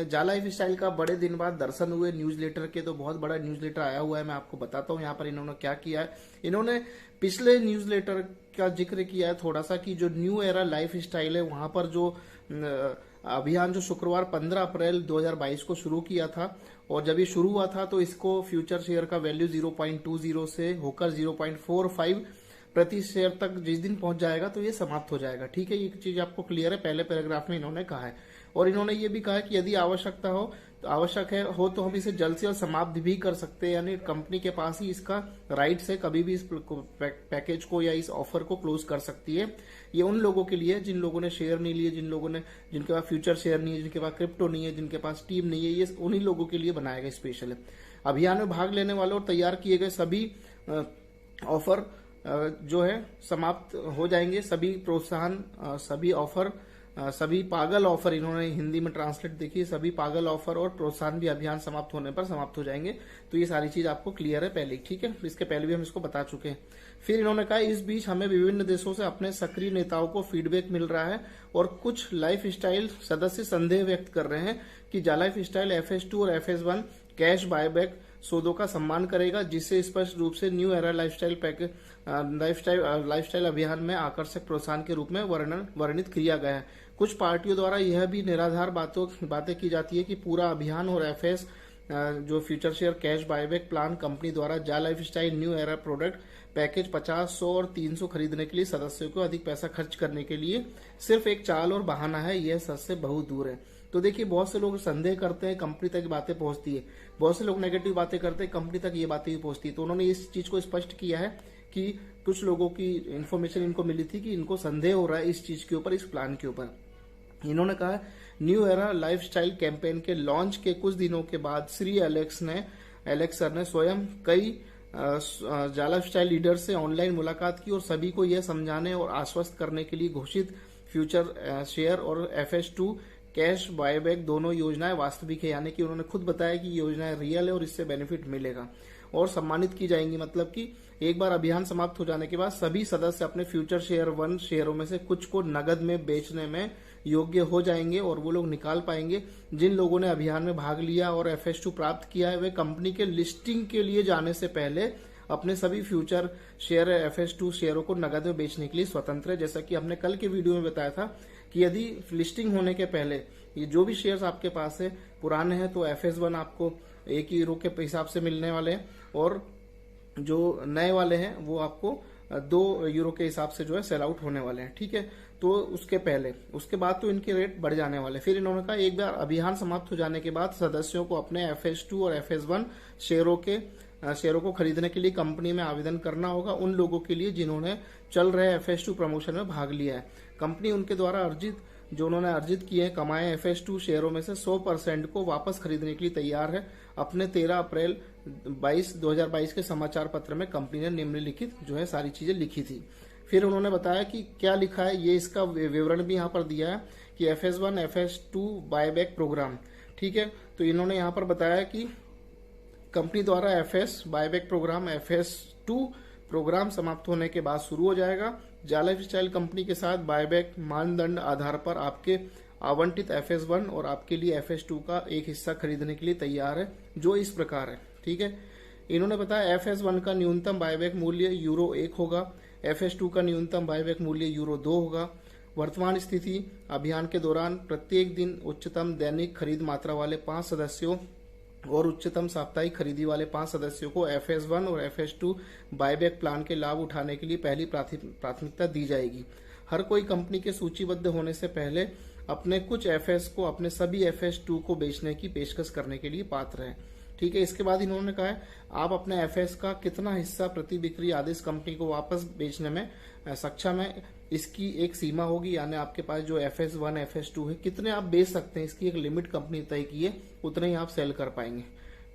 जा life style का बड़े दिन बाद दर्शन हुए न्यूज़लेटर के। तो बहुत बड़ा न्यूज़लेटर आया हुआ है, मैं आपको बताता हूँ यहाँ पर इन्होंने क्या किया है। इन्होंने पिछले न्यूज़लेटर का जिक्र किया है थोड़ा सा कि जो न्यू एरा लाइफ स्टाइल है वहां पर जो अभियान जो शुक्रवार 15 अप्रैल 2022 को शुरू किया था, और जब ये शुरू हुआ था तो इसको फ्यूचर शेयर का वैल्यू 0.20 से होकर 0.45 प्रति शेयर तक जिस दिन पहुंच जाएगा तो ये समाप्त हो जाएगा। ठीक है, ये चीज आपको क्लियर है, पहले पैराग्राफ में इन्होंने कहा है। और इन्होंने ये भी कहा है कि यदि आवश्यकता हो तो तो हम इसे जल्द से जल्द समाप्त भी कर सकते हैं, यानी कंपनी के पास ही इसका राइट्स है, कभी भी इस पैकेज को या इस ऑफर को क्लोज कर सकती है। ये उन लोगों के लिए जिन लोगों ने शेयर नहीं लिए, जिनके पास फ्यूचर शेयर नहीं है, जिनके पास क्रिप्टो नहीं है, जिनके पास टीम नहीं है, ये उन्हीं लोगों के लिए बनाया गया स्पेशल है। अभियान में भाग लेने वाले और तैयार किए गए सभी ऑफर जो है समाप्त हो जाएंगे। सभी प्रोत्साहन, सभी ऑफर, सभी पागल ऑफर, इन्होंने हिंदी में ट्रांसलेट देखी, सभी पागल ऑफर और प्रोत्साहन भी अभियान समाप्त होने पर समाप्त हो जाएंगे। तो ये सारी चीज आपको क्लियर है पहले, ठीक है, इसके पहले भी हम इसको बता चुके हैं। फिर इन्होंने कहा इस बीच हमें विभिन्न देशों से अपने सक्रिय नेताओं को फीडबैक मिल रहा है और कुछ लाइफ स्टाइल सदस्य संदेह व्यक्त कर रहे हैं कि जा लाइफ स्टाइल FS2 और FS1 कैश बायबैक सौदों का सम्मान करेगा, जिससे स्पष्ट रूप से न्यू एरा लाइफस्टाइल अभियान में आकर्षक प्रोत्साहन के रूप में वर्णित किया गया है। कुछ पार्टियों द्वारा यह भी निराधार बातें की जाती है कि पूरा अभियान और FS जो future share cash buyback plan company द्वारा जा life style new era product package 50, 100 और 300 खरीदने के लिए सदस्यों को अधिक पैसा खर्च करने के लिए सिर्फ एक चाल और बहाना है, यह सच से बहुत दूर है। तो देखिए, बहुत से लोग संदेह करते हैं, कंपनी तक बातें पहुंचती है, बहुत से लोग नेगेटिव बातें करते हैं, कंपनी तक ये बातें भी पहुंचती है। तो उन्होंने इस चीज को स्पष्ट किया है कि कुछ लोगों की इन्फॉर्मेशन इनको मिली थी कि इनको संदेह हो रहा है इस चीज के ऊपर, इस प्लान के ऊपर। इन्होंने कहा न्यू एरा लाइफस्टाइल कैंपेन के लॉन्च के कुछ दिनों के बाद श्री एलेक्स सर ने स्वयं कई जा लाइफस्टाइल लीडर से ऑनलाइन मुलाकात की और सभी को यह समझाने और आश्वस्त करने के लिए घोषित फ्यूचर शेयर और FS2 कैश बायबैक दोनों योजनाएं वास्तविक है, यानी कि उन्होंने खुद बताया कि योजनाएं रियल है और इससे बेनिफिट मिलेगा और सम्मानित की जाएंगी। मतलब कि एक बार अभियान समाप्त हो जाने के बाद सभी सदस्य अपने फ्यूचर शेयर 1 शेयरों में से कुछ को नगद में बेचने में योग्य हो जाएंगे और वो लोग निकाल पाएंगे। जिन लोगों ने अभियान में भाग लिया और FS2 प्राप्त किया है वे कंपनी के लिस्टिंग के लिए जाने से पहले अपने सभी फ्यूचर शेयर FS2 शेयरों को नगद में बेचने के लिए स्वतंत्र है। जैसा कि हमने कल के वीडियो में बताया था कि यदि लिस्टिंग होने के पहले ये जो भी शेयर्स आपके पास है पुराने हैं तो FS1 आपको €1 के हिसाब से मिलने वाले हैं और जो नए वाले हैं वो आपको €2 के हिसाब से जो है सेल आउट होने वाले हैं। ठीक है, तो उसके बाद तो इनके रेट बढ़ जाने वाले। फिर इन्होंने कहा एक बार अभियान समाप्त हो जाने के बाद सदस्यों को अपने FS2 और FS1 शेयरों को खरीदने के लिए कंपनी में आवेदन करना होगा उन लोगों के लिए जिन्होंने चल रहे FS2 प्रमोशन में भाग लिया है। कंपनी उनके द्वारा जो उन्होंने अर्जित किए कमाए FS2 शेयरों में से 100% को वापस खरीदने के लिए तैयार है। अपने 13 अप्रैल 2022 के समाचार पत्र में कंपनी ने निम्नलिखित जो है सारी चीजें लिखी थी। फिर उन्होंने बताया कि क्या लिखा है, ये इसका विवरण भी यहाँ पर दिया है कि FS1 FS2 बायबैक प्रोग्राम। ठीक है, तो इन्होंने यहाँ पर बताया कि कंपनी द्वारा FS buyback programme FS2 programme समाप्त होने के बाद शुरू हो जाएगा। जा लाइफस्टाइल कंपनी के साथ बायबैक मानदंड आधार पर आपके आवंटित FS1 और आपके लिए FS2 का एक हिस्सा खरीदने के लिए तैयार है, जो इस प्रकार है। ठीक है, इन्होंने बताया FS1 का न्यूनतम बायबैक मूल्य €1 होगा, FS2 का न्यूनतम बायबैक मूल्य €2 होगा। वर्तमान स्थिति अभियान के दौरान प्रत्येक दिन उच्चतम दैनिक खरीद मात्रा वाले 5 सदस्यों और उच्चतम साप्ताहिक खरीदी वाले 5 सदस्यों को FS1 और FS2 बायबैक प्लान के लाभ उठाने के लिए पहली प्राथमिकता दी जाएगी। हर कोई कंपनी के सूचीबद्ध होने से पहले अपने कुछ FS को अपने सभी FS2 को बेचने की पेशकश करने के लिए पात्र है। ठीक है, इसके बाद इन्होंने कहा है आप अपने FS का कितना हिस्सा प्रति बिक्री आदेश कंपनी को वापस बेचने में सक्षम है, इसकी एक सीमा होगी, यानी आपके पास जो FS1 FS2 है कितने आप बेच सकते हैं, इसकी एक लिमिट कंपनी तय की है, उतने ही आप सेल कर पाएंगे।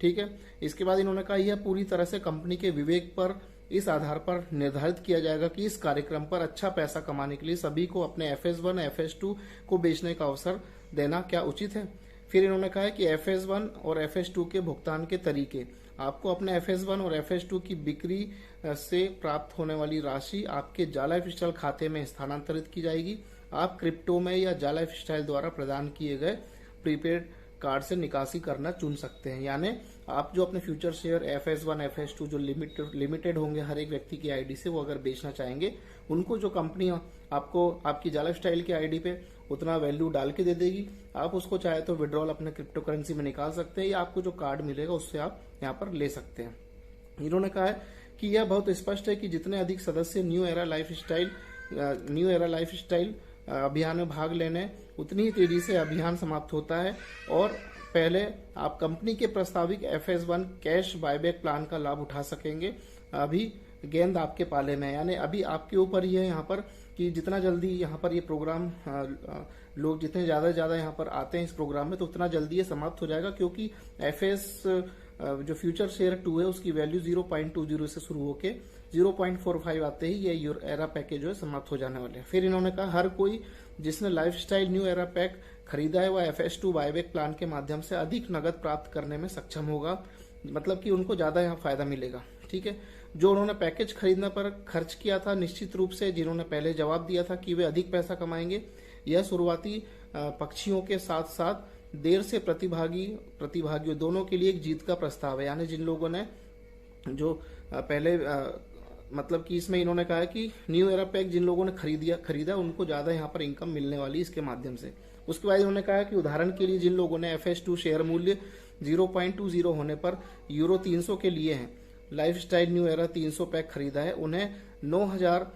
ठीक है, इसके बाद इन्होंने कहा यह पूरी तरह से कंपनी के विवेक पर इस आधार पर निर्धारित किया जाएगा कि इस कार्यक्रम पर अच्छा पैसा कमाने के लिए सभी को अपने FS1 FS2 को बेचने का अवसर देना क्या उचित है। फिर इन्होंने कहा है कि FS1 और FS2 के भुगतान के तरीके, आपको अपने FS1 और FS2 की बिक्री से प्राप्त होने वाली राशि आपके जा लाइफस्टाइल खाते में स्थानांतरित की जाएगी। आप क्रिप्टो में या जा लाइफस्टाइल द्वारा प्रदान किए गए प्रीपेड कार्ड से निकासी करना चुन सकते हैं। यानी आप जो अपने फ्यूचर शेयर FS1 FS2 जो लिमिटेड होंगे हर एक व्यक्ति की आईडी से, वो अगर बेचना चाहेंगे, उनको जो कंपनी आपको आपकी जाला स्टाइल की आईडी पे उतना वैल्यू डाल के दे देगी। आप उसको चाहे तो विड्रॉल अपने क्रिप्टो करेंसी में निकाल सकते हैं, या आपको जो कार्ड मिलेगा उससे आप यहाँ पर ले सकते हैं। इन्होंने कहा है कि यह बहुत स्पष्ट है कि जितने अधिक सदस्य न्यू एरा लाइफस्टाइल अभियान में भाग लेने, उतनी ही तेजी से अभियान समाप्त होता है और पहले आप कंपनी के प्रस्तावित FS1 कैश बायबैक प्लान का लाभ उठा सकेंगे। अभी गेंद आपके पाले में है, यानी अभी आपके ऊपर ही है यहाँ पर कि जितना जल्दी यहाँ पर ये प्रोग्राम लोग जितने ज्यादा से ज्यादा यहाँ पर आते हैं इस प्रोग्राम में, तो उतना जल्दी ये समाप्त हो जाएगा, क्योंकि जो फ्यूचर शेयर 2 है उसकी वैल्यू 0.20 से शुरू होके 0.45 आते ही ये एरा पैकेज जो है समाप्त हो जाने वाले हैं। फिर इन्होंने कहा हर कोई जिसने लाइफस्टाइल न्यू एरा पैक खरीदा है वह FS2 बायबैक प्लान के माध्यम से अधिक नगद प्राप्त करने में सक्षम होगा, मतलब कि उनको ज्यादा यहाँ फायदा मिलेगा। ठीक है, जो उन्होंने पैकेज खरीदने पर खर्च किया था, निश्चित रूप से जिन्होंने पहले जवाब दिया था कि वे अधिक पैसा कमाएंगे, यह शुरुआती पक्षियों के साथ साथ देर से प्रतिभागियों दोनों के लिए एक जीत का प्रस्ताव है। यानी जिन लोगों ने जो पहले मतलब कि इसमें इन्होंने कहा है कि न्यू एरा पैक जिन लोगों ने खरीदा उनको ज्यादा यहाँ पर इनकम मिलने वाली इसके माध्यम से। उसके बाद इन्होंने कहा कि उदाहरण के लिए जिन लोगों ने FS2 शेयर मूल्य 0.20 होने पर यूरो 300 के लिए है लाइफस्टाइल न्यू एरा 300 पैक खरीदा है, उन्हें 9,000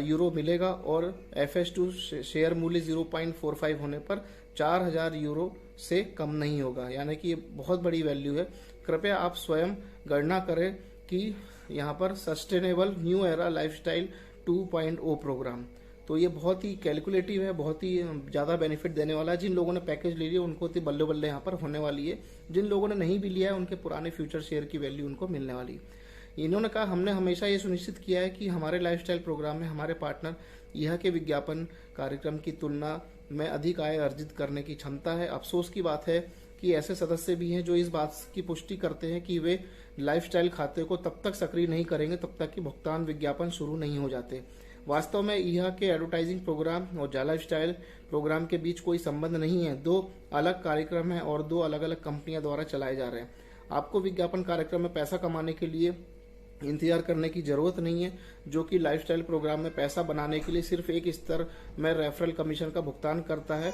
यूरो मिलेगा और FS2 शेयर मूल्य 0.45 होने पर 4,000 यूरो से कम नहीं होगा। यानी कि ये बहुत बड़ी वैल्यू है। कृपया आप स्वयं गणना करें कि यहाँ पर sustainable new era lifestyle 2.0 programme, तो ये बहुत ही कैलकुलेटिव है, बहुत ही ज्यादा बेनिफिट देने वाला है। जिन लोगों ने पैकेज ले लिया उनको तो बल्ले बल्ले यहाँ पर होने वाली है, जिन लोगों ने नहीं भी लिया है उनके पुराने फ्यूचर शेयर की वैल्यू उनको मिलने वाली है। इन्होंने कहा हमने हमेशा ये सुनिश्चित किया है कि हमारे लाइफस्टाइल प्रोग्राम में हमारे पार्टनर यह के विज्ञापन कार्यक्रम की तुलना में अधिक आय अर्जित करने की क्षमता है। अफसोस की बात है कि ऐसे सदस्य भी हैं जो इस बात की पुष्टि करते हैं कि वे लाइफस्टाइल खाते को तब तक सक्रिय नहीं करेंगे तब तक कि भुगतान विज्ञापन शुरू नहीं हो जाते। वास्तव में यह के एडवर्टाइजिंग प्रोग्राम और जाला स्टाइल प्रोग्राम के बीच कोई संबंध नहीं है, दो अलग कार्यक्रम हैं और दो अलग अलग कंपनियां द्वारा चलाए जा रहे हैं। आपको विज्ञापन कार्यक्रम में पैसा कमाने के लिए इंतजार करने की जरूरत नहीं है, जो कि लाइफस्टाइल प्रोग्राम में पैसा बनाने के लिए सिर्फ एक स्तर में रेफरल कमीशन का भुगतान करता है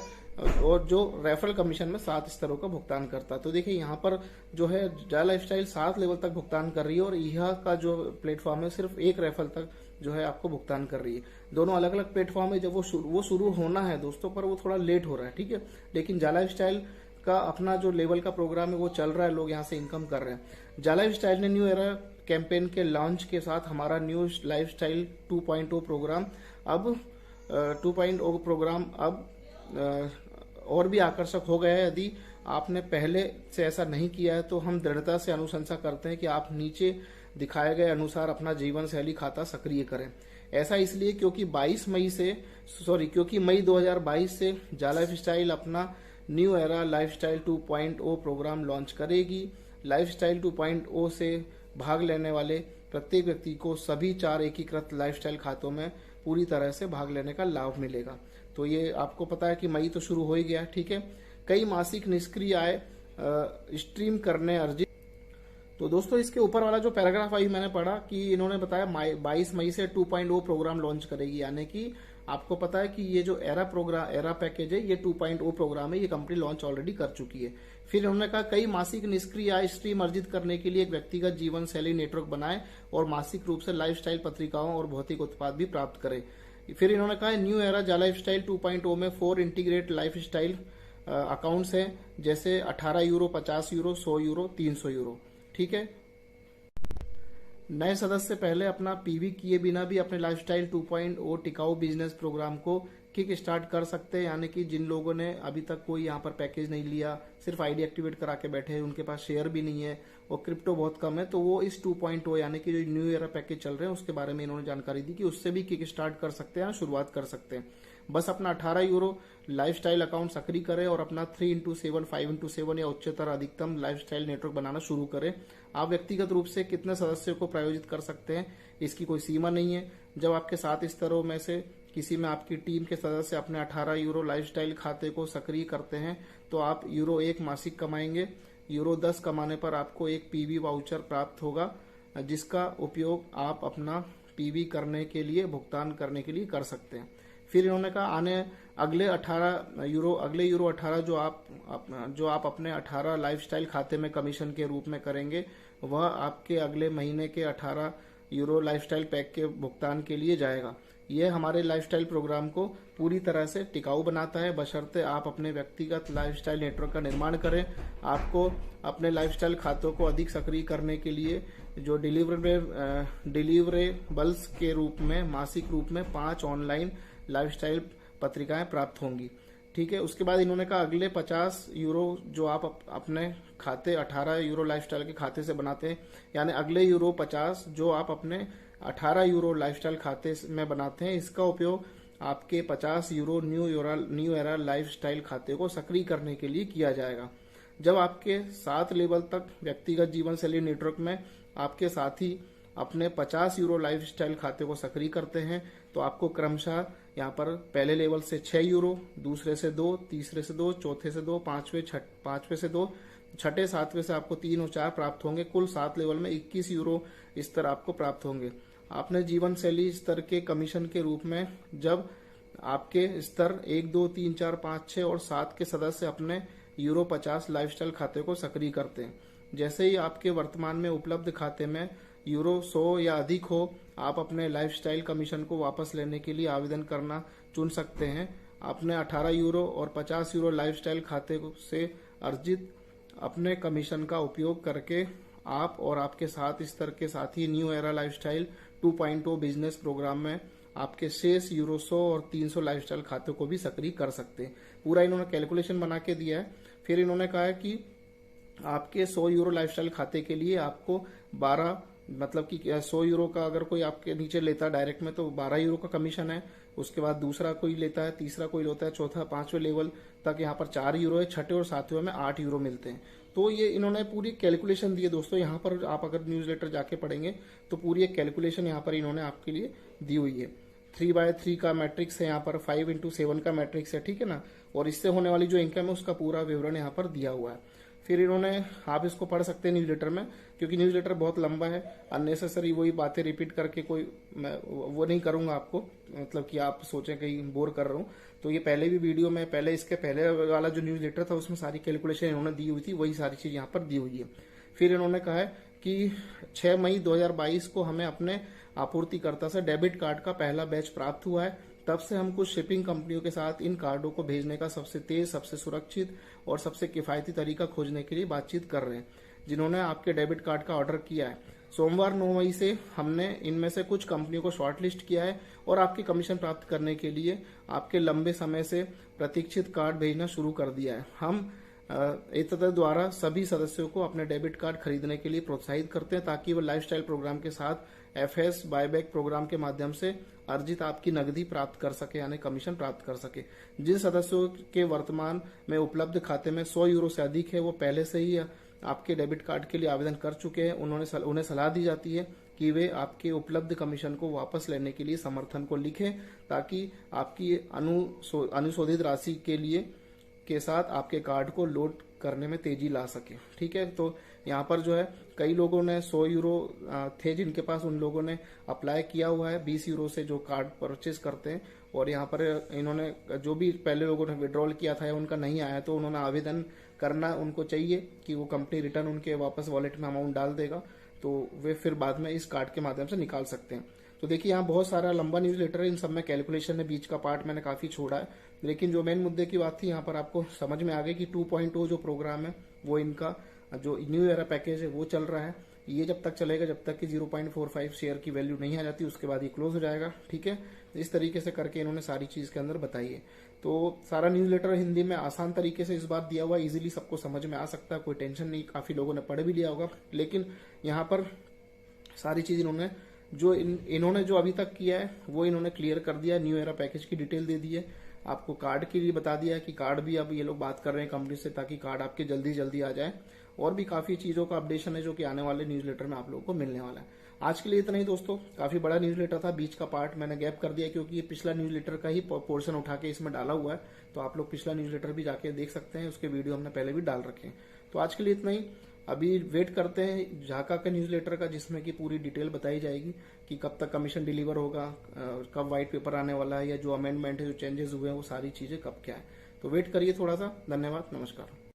और जो रेफरल कमीशन में 7 स्तरों का भुगतान करता है। तो देखिए यहाँ पर जो है जाला लाइफस्टाइल 7 लेवल तक भुगतान कर रही है और यह का जो प्लेटफॉर्म है सिर्फ 1 रेफरल तक जो है आपको भुगतान कर रही है। दोनों अलग अलग प्लेटफॉर्म है, जब वो शुरू होना है दोस्तों, पर वो थोड़ा लेट हो रहा है। ठीक है, लेकिन जाला लाइफस्टाइल का अपना जो लेवल का प्रोग्राम है वो चल रहा है, लोग यहाँ से इनकम कर रहे हैं। जाला लाइफस्टाइल ने न्यू एरा कैंपेन के लॉन्च के साथ हमारा न्यू लाइफस्टाइल 2.0 प्रोग्राम अब और भी आकर्षक हो गया है। यदि आपने पहले से ऐसा नहीं किया है तो हम दृढ़ता से अनुशंसा करते हैं कि आप नीचे दिखाए गए अनुसार अपना जीवन शैली खाता सक्रिय करें। ऐसा इसलिए क्योंकि मई 2022 से जाला लाइफस्टाइल अपना new era lifestyle 2.0 programme launch करेगी। लाइफस्टाइल 2.0 से भाग लेने वाले प्रत्येक व्यक्ति को सभी 4 एकीकृत लाइफस्टाइल खातों में पूरी तरह से भाग लेने का लाभ मिलेगा। तो ये आपको पता है कि मई तो शुरू हो ही गया। ठीक है, कई मासिक निष्क्रिय आय स्ट्रीम करने अर्जित। तो दोस्तों इसके ऊपर वाला जो पैराग्राफ अभी मैंने पढ़ा कि इन्होंने बताया 22 मई से 2.0 प्रोग्राम लॉन्च करेगी, यानी कि आपको पता है कि ये जो एरा पैकेज है ये 2.0 प्रोग्राम है, ये कंपनी लॉन्च ऑलरेडी कर चुकी है। फिर उन्होंने कहा कई मासिक निष्क्रिय आय स्ट्रीम अर्जित करने के लिए एक व्यक्तिगत जीवन शैली नेटवर्क बनाए और मासिक रूप से लाइफस्टाइल पत्रिकाओं और भौतिक उत्पाद भी प्राप्त करे। फिर इन्होंने कहा न्यू एरा जाला लाइफस्टाइल 2.0 में 4 इंटीग्रेट लाइफस्टाइल अकाउंट्स हैं, जैसे 18 यूरो, 50 यूरो, 100 यूरो, 300 यूरो। ठीक है, नए सदस्य पहले अपना पीवी किए बिना भी अपने लाइफस्टाइल 2.0 टिकाऊ बिजनेस प्रोग्राम को किक स्टार्ट कर सकते हैं। यानी कि जिन लोगों ने अभी तक कोई यहाँ पर पैकेज नहीं लिया, सिर्फ आईडी एक्टिवेट करा के बैठे हैं, उनके पास शेयर भी नहीं है और क्रिप्टो बहुत कम है, तो वो इस 2.0 यानी कि जो न्यू एरा पैकेज चल रहे हैं उसके बारे में इन्होंने जानकारी दी कि उससे भी किक स्टार्ट कर सकते हैं, शुरुआत कर सकते हैं। बस अपना 18 यूरो लाइफस्टाइल अकाउंट सक्रिय करें और अपना 3x7, 5x7 या उच्चतर अधिकतम लाइफस्टाइल नेटवर्क बनाना शुरू करें। आप व्यक्तिगत रूप से कितने सदस्यों को प्रायोजित कर सकते हैं इसकी कोई सीमा नहीं है। जब आपके 7 स्तरों में से किसी में आपकी टीम के सदस्य अपने 18 यूरो लाइफस्टाइल खाते को सक्रिय करते हैं तो आप यूरो 1 मासिक कमाएंगे। यूरो 10 कमाने पर आपको एक पीवी वाउचर प्राप्त होगा, जिसका उपयोग आप अपना पीवी करने के लिए, भुगतान करने के लिए कर सकते हैं। फिर इन्होंने कहा अगले यूरो 18 जो आप अपने 18 लाइफस्टाइल खाते में कमीशन के रूप में करेंगे, वह आपके अगले महीने के 18 यूरो लाइफस्टाइल पैक के भुगतान के लिए जाएगा। यह हमारे लाइफस्टाइल प्रोग्राम को पूरी तरह से टिकाऊ बनाता है, बशर्ते आप अपने व्यक्तिगत लाइफस्टाइल नेटवर्क का निर्माण करें। आपको अपने लाइफस्टाइल खातों को अधिक सक्रिय करने के लिए जो डिलीवरेबल्स के रूप में मासिक रूप में 5 ऑनलाइन लाइफस्टाइल पत्रिकाएं प्राप्त होंगी। ठीक है। उसके बाद इन्होंने कहा अगले 50 यूरो जो आप अपने खाते 18 यूरो लाइफस्टाइल के खाते से बनाते हैं, यानी अगले यूरो 50 जो आप अपने 18 यूरो लाइफस्टाइल खाते में बनाते हैं, इसका उपयोग आपके 50 यूरो न्यू एरा लाइफस्टाइल खाते को सक्रिय करने के लिए किया जाएगा। जब आपके 7 लेवल तक व्यक्तिगत जीवन शैली नेटवर्क में आपके साथी अपने 50 यूरो लाइफस्टाइल खाते को सक्रिय करते हैं तो आपको क्रमशः यहाँ पर पहले लेवल से 6 यूरो, दूसरे से 2, तीसरे से 2, चौथे से 2, पांचवे से 2, छठे 7वें से आपको 3 और 4 प्राप्त होंगे। कुल 7 लेवल में 21 यूरो स्तर आपको प्राप्त होंगे। आपने जीवन शैली स्तर के कमीशन के रूप में जब आपके स्तर 1, 2, 3, 4, 5, 6 और 7 के सदस्य अपने यूरो 50 लाइफस्टाइल खाते को सक्रिय करते हैं, जैसे ही आपके वर्तमान में उपलब्ध खाते में यूरो 100 या अधिक हो, आप अपने लाइफस्टाइल कमीशन को वापस लेने के लिए आवेदन करना चुन सकते हैं। अपने 18 यूरो और 50 यूरो लाइफस्टाइल खाते से अर्जित अपने कमीशन का उपयोग करके आप और आपके 7 स्तर के साथी new era lifestyle 2.0 business programme में आपके शेष यूरो 100 और 300 लाइफस्टाइल खातों को भी सक्रिय कर सकते हैं। पूरा इन्होंने कैलकुलेशन बना के दिया है। फिर इन्होंने कहा है कि आपके 100 यूरो लाइफस्टाइल खाते के लिए आपको 12 मतलब कि 100 यूरो का अगर कोई आपके नीचे लेता है डायरेक्ट में तो 12 यूरो का कमीशन है। उसके बाद दूसरा कोई लेता है, तीसरा कोई लेता है, चौथा 5वें लेवल तक यहाँ पर 4 यूरो है, छठे और 7वें में 8 यूरो मिलते हैं। तो ये इन्होंने पूरी कैलकुलेशन दी है दोस्तों। यहाँ पर आप अगर न्यूज़लेटर जाके पढ़ेंगे तो पूरी एक कैलकुलेशन यहाँ पर इन्होंने आपके लिए दी हुई है। 3/3 का मैट्रिक्स है यहाँ पर, 5x7 का मैट्रिक्स है, ठीक है ना। और इससे होने वाली जो इनकम है उसका पूरा विवरण यहाँ पर दिया हुआ है। फिर इन्होंने, आप इसको पढ़ सकते हैं न्यूज़लेटर में, क्योंकि न्यूज़लेटर बहुत लंबा है। अननेसेसरी वही बातें रिपीट करके मैं वो नहीं करूंगा आपको, मतलब कि आप सोचें कहीं बोर कर रहा हूँ। तो ये पहले भी वीडियो में इसके पहले वाला जो न्यूज़लेटर था उसमें सारी कैलकुलेशन इन्होंने दी हुई थी, वही सारी चीज यहाँ पर दी हुई है। फिर इन्होंने कहा है कि 6 मई 2022 को हमें अपने आपूर्तिकर्ता से डेबिट कार्ड का पहला बैच प्राप्त हुआ है। तब से हम कुछ शिपिंग कंपनियों के साथ इन कार्डों को भेजने का सबसे तेज, सबसे सुरक्षित और सबसे किफायती तरीका खोजने के लिए बातचीत कर रहे हैं, जिन्होंने आपके डेबिट कार्ड का ऑर्डर किया है। सोमवार 9 मई से हमने इनमें से कुछ कंपनियों को शॉर्टलिस्ट किया है और आपके कमीशन प्राप्त करने के लिए आपके लंबे समय से प्रतीक्षित कार्ड भेजना शुरू कर दिया है। हम एतद द्वारा सभी सदस्यों को अपने डेबिट कार्ड खरीदने के लिए प्रोत्साहित करते हैं ताकि वो लाइफस्टाइल प्रोग्राम के साथ एफएस बायबैक प्रोग्राम के माध्यम से अर्जित आपकी नकदी प्राप्त कर सके, यानी कमीशन प्राप्त कर सके। जिन सदस्यों के वर्तमान में उपलब्ध खाते में 100 यूरो से अधिक है, वो पहले से ही आपके डेबिट कार्ड के लिए आवेदन कर चुके हैं। उन्हें सलाह दी जाती है कि वे आपके उपलब्ध कमीशन को वापस लेने के लिए समर्थन को लिखें, ताकि आपकी अनुशोधित राशि के साथ आपके कार्ड को लोड करने में तेजी ला सके। ठीक है। तो यहाँ पर जो है कई लोगों ने 100 यूरो थे जिनके पास, उन लोगों ने अप्लाई किया हुआ है 20 यूरो से जो कार्ड परचेज करते हैं। और यहाँ पर इन्होंने जो भी पहले लोगों ने विड्रॉल किया था या उनका नहीं आया तो उन्होंने आवेदन करना उनको चाहिए कि वो कंपनी रिटर्न उनके वापस वॉलेट में अमाउंट डाल देगा, तो वे फिर बाद में इस कार्ड के माध्यम से निकाल सकते हैं। तो देखिए यहाँ बहुत सारा लंबा न्यूज़लेटर है, इन सब में कैलकुलेशन है, बीच का पार्ट मैंने काफी छोड़ा है, लेकिन जो मेन मुद्दे की बात थी यहाँ पर आपको समझ में आ गई कि 2.0 जो प्रोग्राम है वो इनका जो न्यू एरा पैकेज है वो चल रहा है। ये जब तक चलेगा जब तक कि 0.45 शेयर की वैल्यू नहीं आ जाती, उसके बाद ये क्लोज हो जाएगा। ठीक है। इस तरीके से करके इन्होंने सारी चीज के अंदर बताई है। तो सारा न्यूज़लेटर हिंदी में आसान तरीके से इस बार दिया हुआ, इजीली सबको समझ में आ सकता है, कोई टेंशन नहीं, काफी लोगों ने पढ़ भी लिया होगा। लेकिन यहाँ पर सारी चीज इन्होंने जो अभी तक किया है वो इन्होंने क्लियर कर दिया। न्यू एरा पैकेज की डिटेल दे दी है, आपको कार्ड के लिए बता दिया है कि कार्ड भी अब ये लोग बात कर रहे हैं कंपनी से ताकि कार्ड आपके जल्दी जल्दी आ जाए। और भी काफी चीजों का अपडेशन है जो कि आने वाले न्यूज़लेटर में आप लोगों को मिलने वाला है। आज के लिए इतना ही दोस्तों। काफी बड़ा न्यूज़लेटर था, बीच का पार्ट मैंने गैप कर दिया क्योंकि ये पिछला न्यूज़लेटर का ही पोर्शन उठा के इसमें डाला हुआ है। तो आप लोग पिछला न्यूज़लेटर भी जाके देख सकते हैं, उसके वीडियो हमने पहले भी डाल रखे हैं। तो आज के लिए इतना ही। अभी वेट करते हैं झाका का न्यूज़लेटर का, जिसमें कि पूरी डिटेल बताई जाएगी कि कब तक कमीशन डिलीवर होगा, कब व्हाइट पेपर आने वाला है, या जो अमेंडमेंट है, जो चेंजेस हुए हैं, वो सारी चीजें कब क्या है। तो वेट करिए थोड़ा सा। धन्यवाद, नमस्कार।